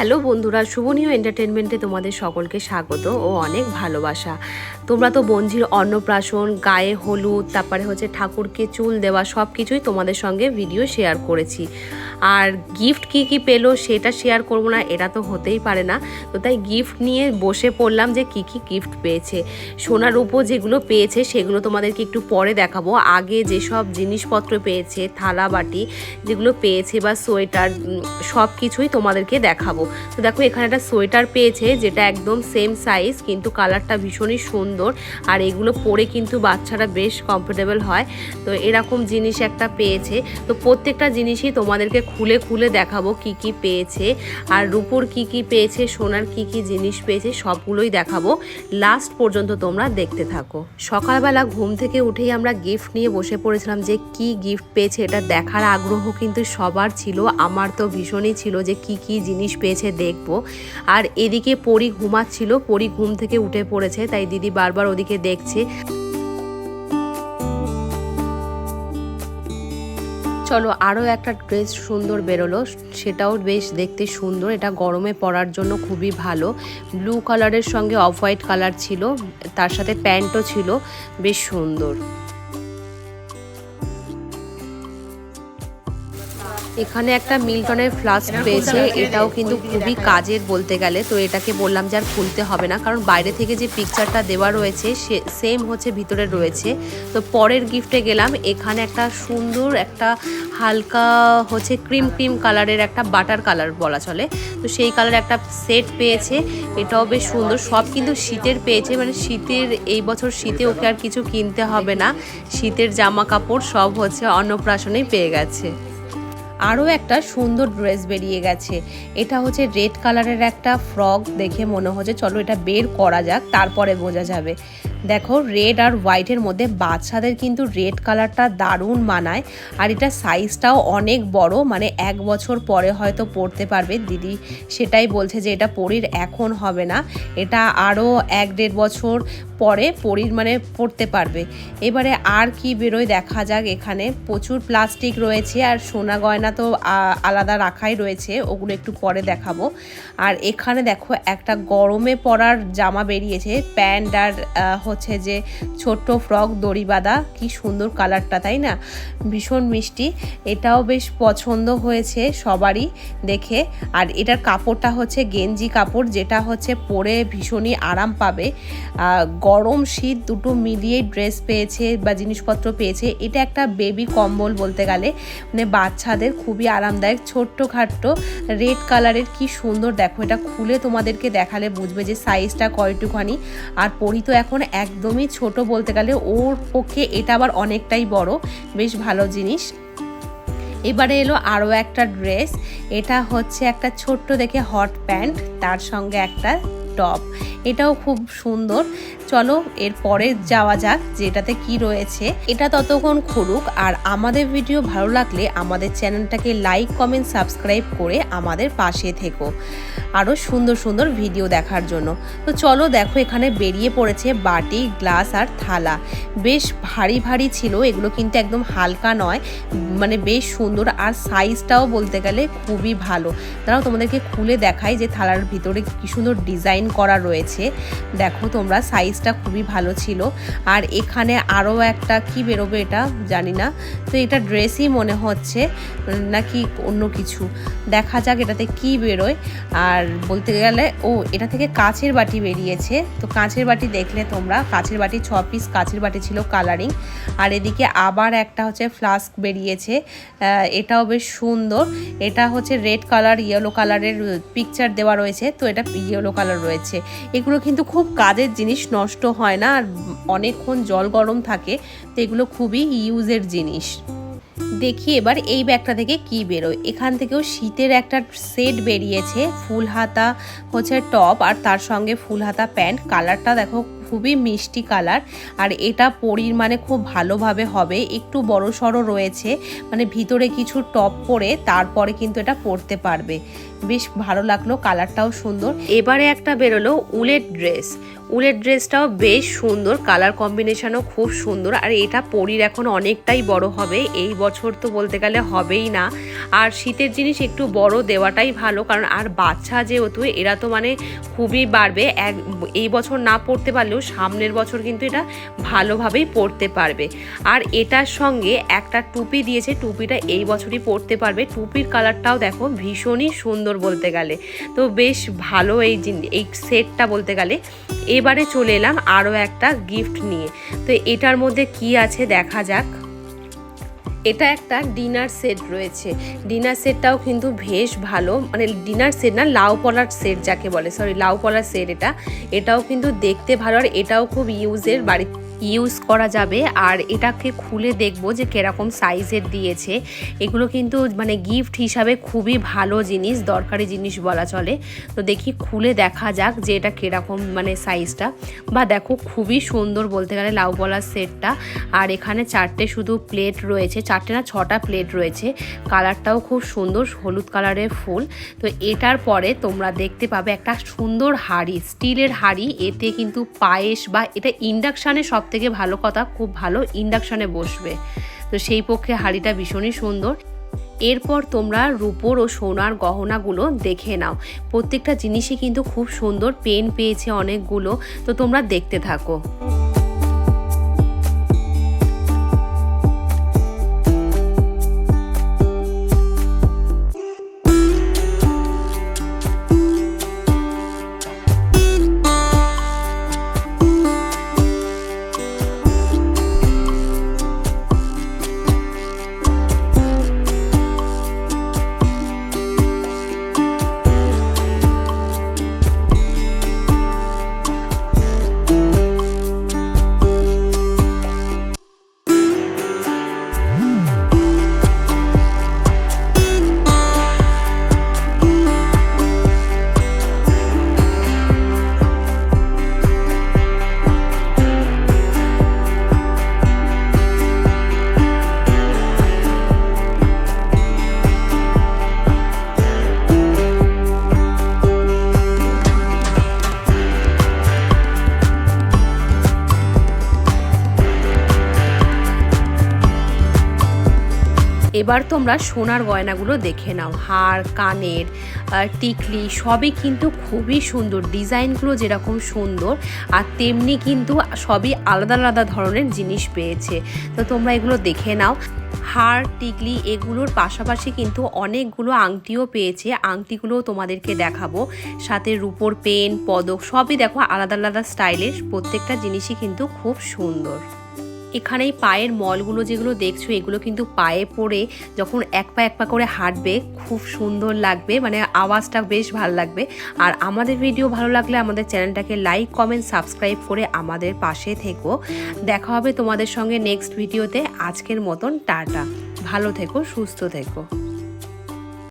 Hello বন্ধুরা, শুভনীয় এন্টারটেনমেন্টে তোমাদের সকলকে স্বাগত ও অনেক ভালোবাসা। তোমরা তো বঞ্জির অন্নপ্রাশন, গায়ে হলুদ, তারপরে হচ্ছে ঠাকুরকে চুল দেওয়া, সব কিছুই তোমাদের সঙ্গে ভিডিও শেয়ার করেছি। আর গিফট কি কি পেলো সেটা শেয়ার করবো না, এটা তো হতেই পারে না। তো তাই গিফট নিয়ে বসে পড়লাম যে কি কি গিফট পেয়েছে। সোনার উপর যেগুলো পেয়েছে সেগুলো তোমাদেরকে একটু পরে দেখাবো। আগে যেসব জিনিসপত্র পেয়েছে, থালা বাটি যেগুলো পেয়েছে বা সোয়েটার, সব কিছুই তোমাদেরকে দেখাবো। তো দেখো এখানে একটা সোয়েটার পেয়েছে যেটা একদম সেম সাইজ, কিন্তু কালারটা ভীষণই সুন্দর। আর এগুলো পরে কিন্তু বাচ্চারা বেশ কমফোর্টেবল হয়। তো এরকম জিনিস একটা পেয়েছে। তো প্রত্যেকটা জিনিসই তোমাদেরকে খুলে খুলে দেখাবো কি কি পেয়েছে, আর রূপোর কি কি পেয়েছে, সোনার কি কি জিনিস পেয়েছে, সবগুলোই দেখাবো। লাস্ট পর্যন্ত তোমরা দেখতে থাকো। সকালবেলা ঘুম থেকে উঠেই আমরা গিফট নিয়ে বসে পড়েছিলাম যে কি গিফট পেয়েছে এটা দেখার আগ্রহ কিন্তু সবার ছিল। আমার তো ভীষণই ছিল যে কি কি জিনিস পেয়েছে দেখবো। আর এদিকে পরি ঘুমাচ্ছিল, পরি ঘুম থেকে উঠে পড়েছে, তাই দিদি বারবার ওদিকে দেখছে। চলো আরও একটা ড্রেস সুন্দর বেরোলো, সেটাও বেশ দেখতে সুন্দর। এটা গরমে পরার জন্য খুবই ভালো। ব্লু কালারের সঙ্গে অফ হোয়াইট কালার ছিল, তার সাথে প্যান্টও ছিল, বেশ সুন্দর। এখানে একটা মিল্টনের ফ্লাস্ক পেয়েছে, এটাও কিন্তু খুবই কাজের বলতে গেলে। তো এটাকে বললাম যে আর খুলতে হবে না, কারণ বাইরে থেকে যে পিকচারটা দেওয়া রয়েছে সে সেম হচ্ছে ভিতরে রয়েছে। তো পরের গিফটে গেলাম, এখানে একটা সুন্দর একটা হালকা হচ্ছে ক্রিম ক্রিম কালারের একটা বাটার কালার বলা চলে, তো সেই কালার একটা সেট পেয়েছে। এটাও বেশ সুন্দর। সব কিন্তু শীতের পেয়েছে, মানে শীতের এই বছর শীতে ওকে আর কিছু কিনতে হবে না, শীতের জামা কাপড় সব হচ্ছে অন্নপ্রাশনেই পেয়ে গেছে। আরও একটা সুন্দর ড্রেস বেরিয়ে গেছে, এটা হচ্ছে রেড কালারের একটা ফ্রক। দেখে মনে হচ্ছে চলো এটা বের করা যাক, তারপরে বোঝা যাবে। দেখো রেড আর হোয়াইটের মধ্যে বাচ্চাদের কিন্তু রেড কালারটা দারুণ মানায়। আর এটা সাইজটাও অনেক বড়, মানে 1 বছর পরে হয়তো পরতে পারবে। দিদি সেটাই বলছে যে এটা পরির এখন হবে না, এটা আরও 1-1.5 বছর পরে পরির মানে পরতে পারবে। এবারে আর কি বেরোয় দেখা যাক। এখানে প্রচুর প্লাস্টিক রয়েছে, আর সোনা গয়না তো আলাদা রাখাই রয়েছে, ওগুলো একটু পরে দেখাবো। আর এখানে দেখো একটা গরমে পরার জামা বেরিয়েছে, প্যান্ট আর হচ্ছে যে ছোট্ট ফ্রক দড়ি বাঁধা। কি সুন্দর কালারটা, তাই না? ভীষণ মিষ্টি, এটাও বেশ পছন্দ হয়েছে সবারই দেখে। আর এটার কাপড়টা হচ্ছে গেঞ্জি কাপড়, যেটা হচ্ছে পরে ভীষণই আরাম পাবে। গরম শীত দুটো মিলিয়ে ড্রেস পেয়েছে বা জিনিসপত্র পেয়েছে। এটা একটা বেবি কম্বল বলতে গেলে, মানে বাচ্চাদের খুবই আরামদায়ক, ছোট্টখাট্টো রেড কালারের। কি সুন্দর দেখো, এটা খুলে তোমাদেরকে দেখালে বুঝবে যে সাইজটা কয়টুখানি। আর পরি তো এখন একদমই ছোট বলতে গেলে, ওর পক্ষে এটা আবার অনেকটাই বড়, বেশ ভালো জিনিস। এবারে এলো আরও একটা ড্রেস, এটা হচ্ছে একটা ছোট্ট দেখে হট প্যান্ট, তার সঙ্গে একটা টপ, এটাও খুব সুন্দর। চলো এরপরে যাওয়া যাক যে এটাতে কি রয়েছে। এটা ততক্ষণ খুলুক। আর আমাদের ভিডিও ভালো লাগলে আমাদের চ্যানেলটাকে লাইক, কমেন্ট, সাবস্ক্রাইব করে আমাদের পাশে থেকো আরও সুন্দর সুন্দর ভিডিও দেখার জন্য। তো চলো দেখো এখানে বেরিয়ে পড়েছে বাটি, গ্লাস আর থালা। বেশ ভারী ভারী ছিল এগুলো, কিন্তু একদম হালকা নয়, মানে বেশ সুন্দর। আর সাইজটাও বলতে গেলে খুবই ভালো। তারাও তোমাদেরকে খুলে দেখাই যে থালার ভিতরে কি সুন্দর ডিজাইন করা রয়েছে। দেখো তোমরা, সাইজটা খুবই ভালো ছিল। আর এখানে আরও একটা কি বেরোবে এটা জানি না, তো এটা ড্রেসই মনে হচ্ছে নাকি অন্য কিছু, দেখা যাক এটাতে কি বেরোয়। আর বলতে গেলে এটা থেকে কাঁচের বাটি বেরিয়েছে। তো কাঁচের বাটি দেখলে তোমরা, কাঁচের বাটি 6 পিস কাঁচের বাটি ছিল কালারিং। আর এদিকে আবার একটা হচ্ছে ফ্লাস্ক বেরিয়েছে, এটাও বেশ সুন্দর। এটা হচ্ছে রেড কালার, ইয়েলো কালারের পিকচার দেওয়া রয়েছে, তো এটা ইয়েলো কালার রয়েছে। এগুলো কিন্তু খুব কাজের জিনিস, নষ্ট হয় না, আর অনেকক্ষণ জল গরম থাকে, তো এগুলো খুবই ইউজের জিনিস। দেখি এবার এই ব্যাগটা থেকে কি বেরোয়। এখান থেকেও শীতের একটা সেট বেরিয়েছে, ফুল হাতা হচ্ছে টপ আর তার সঙ্গে ফুল হাতা প্যান্ট। কালারটা দেখো খুবই মিষ্টি কালার। আর এটা পরির মানে খুব ভালোভাবে হবে, একটু বড় সড়ো রয়েছে, মানে ভিতরে কিছু টপ পরে তারপরে কিন্তু এটা পরতে পারবে। বেশ ভালো লাগলো, কালারটাও সুন্দর। এবারে একটা বেরোলো উলের ড্রেস। উলের ড্রেসটাও বেশ সুন্দর, কালার কম্বিনেশনও খুব সুন্দর। আর এটা পরির এখন অনেকটাই বড় হবে, এই বছর তো বলতে গেলে হবেই না। আর শীতের জিনিস একটু বড় দেওয়াটাই ভালো, কারণ আর বাচ্চা যেহেতু এরা তো মানে খুবই বাড়বে। এই বছর না পড়তে পারলেও সামনের বছর কিন্তু এটা ভালোভাবেই পড়তে পারবে। আর এটার সঙ্গে একটা টুপি দিয়েছে, টুপিটা এই বছরই পরতে পারবে। টুপির কালারটাও দেখো ভীষণই সুন্দর বলতে গেলে, তো বেশ ভালো এই সেটটা বলতে গেলে। এবারে চলে এলাম আরও একটা গিফট নিয়ে, তো এটার মধ্যে কি আছে দেখা যাক। এটা একটা ডিনার সেট রয়েছে, ডিনার সেটটাও কিন্তু বেশ ভালো, মানে ডিনার সেট না, লাউ পলার সেট যাকে বলে, সরি লাউ পলার সেট। এটাও কিন্তু দেখতে ভালো, আর এটাও খুব বাড়িতে ইউজ করা যাবে। আর এটাকে খুলে দেখবো যে কিরকম সাইজের দিয়েছে। এগুলো কিন্তু মানে গিফট হিসাবে খুবই ভালো জিনিস, দরকারি জিনিস বলা চলে। তো দেখি খুলে দেখা যাক যে এটা কিরকম মানে সাইজটা। বা দেখো খুবই সুন্দর বলতে গেলে লাউ পলার সেটটা। আর এখানে 4টে শুধু প্লেট রয়েছে, 4টে না 6টা প্লেট রয়েছে। কালারটাও খুব সুন্দর, হলুদ কালারের ফুল। তো এটার পরে তোমরা দেখতে পাবে একটা সুন্দর হাঁড়ি, স্টিলের হাঁড়ি। এতে কিন্তু পায়েস বা এটা ইন্ডাকশানে সব থেকে ভালো কথা, খুব ভালো ইন্ডাকশানে বসবে। তো সেই পক্ষে হাঁড়িটা ভীষণই সুন্দর। এরপর তোমরা রূপোর ও সোনার গহনাগুলো দেখে নাও, প্রত্যেকটা জিনিসই কিন্তু খুব সুন্দর। পেন পেয়েছে অনেকগুলো, তো তোমরা দেখতে থাকো। এবার তোমরা সোনার গয়নাগুলো দেখে নাও, হার, কানের, টিকলি সবই কিন্তু খুবই সুন্দর। ডিজাইনগুলো যেরকম সুন্দর, আর তেমনি কিন্তু সবই আলাদা আলাদা ধরনের জিনিস পেয়েছে। তো তোমরা এগুলো দেখে নাও। হার, টিকলি এগুলোর পাশাপাশি কিন্তু অনেকগুলো আংটিও পেয়েছে, আংটিগুলোও তোমাদেরকে দেখাবো। সাথে রূপোর পেন, পদক সবই দেখো আলাদা আলাদা স্টাইলের, প্রত্যেকটা জিনিসই কিন্তু খুব সুন্দর। এখানে এই পায়ের মলগুলো যেগুলো দেখছো, এগুলো কিন্তু পায়ে পরে যখন এক পা করে হাঁটবে খুব সুন্দর লাগবে, মানে আওয়াজটা বেশ ভালো লাগবে। আর আমাদের ভিডিও ভালো লাগলে আমাদের চ্যানেলটাকে লাইক, কমেন্ট, সাবস্ক্রাইব করে আমাদের পাশে থেকো। দেখা হবে তোমাদের সঙ্গে নেক্সট ভিডিওতে। আজকের মতন টাটা, ভালো থেকো, সুস্থ থেকো।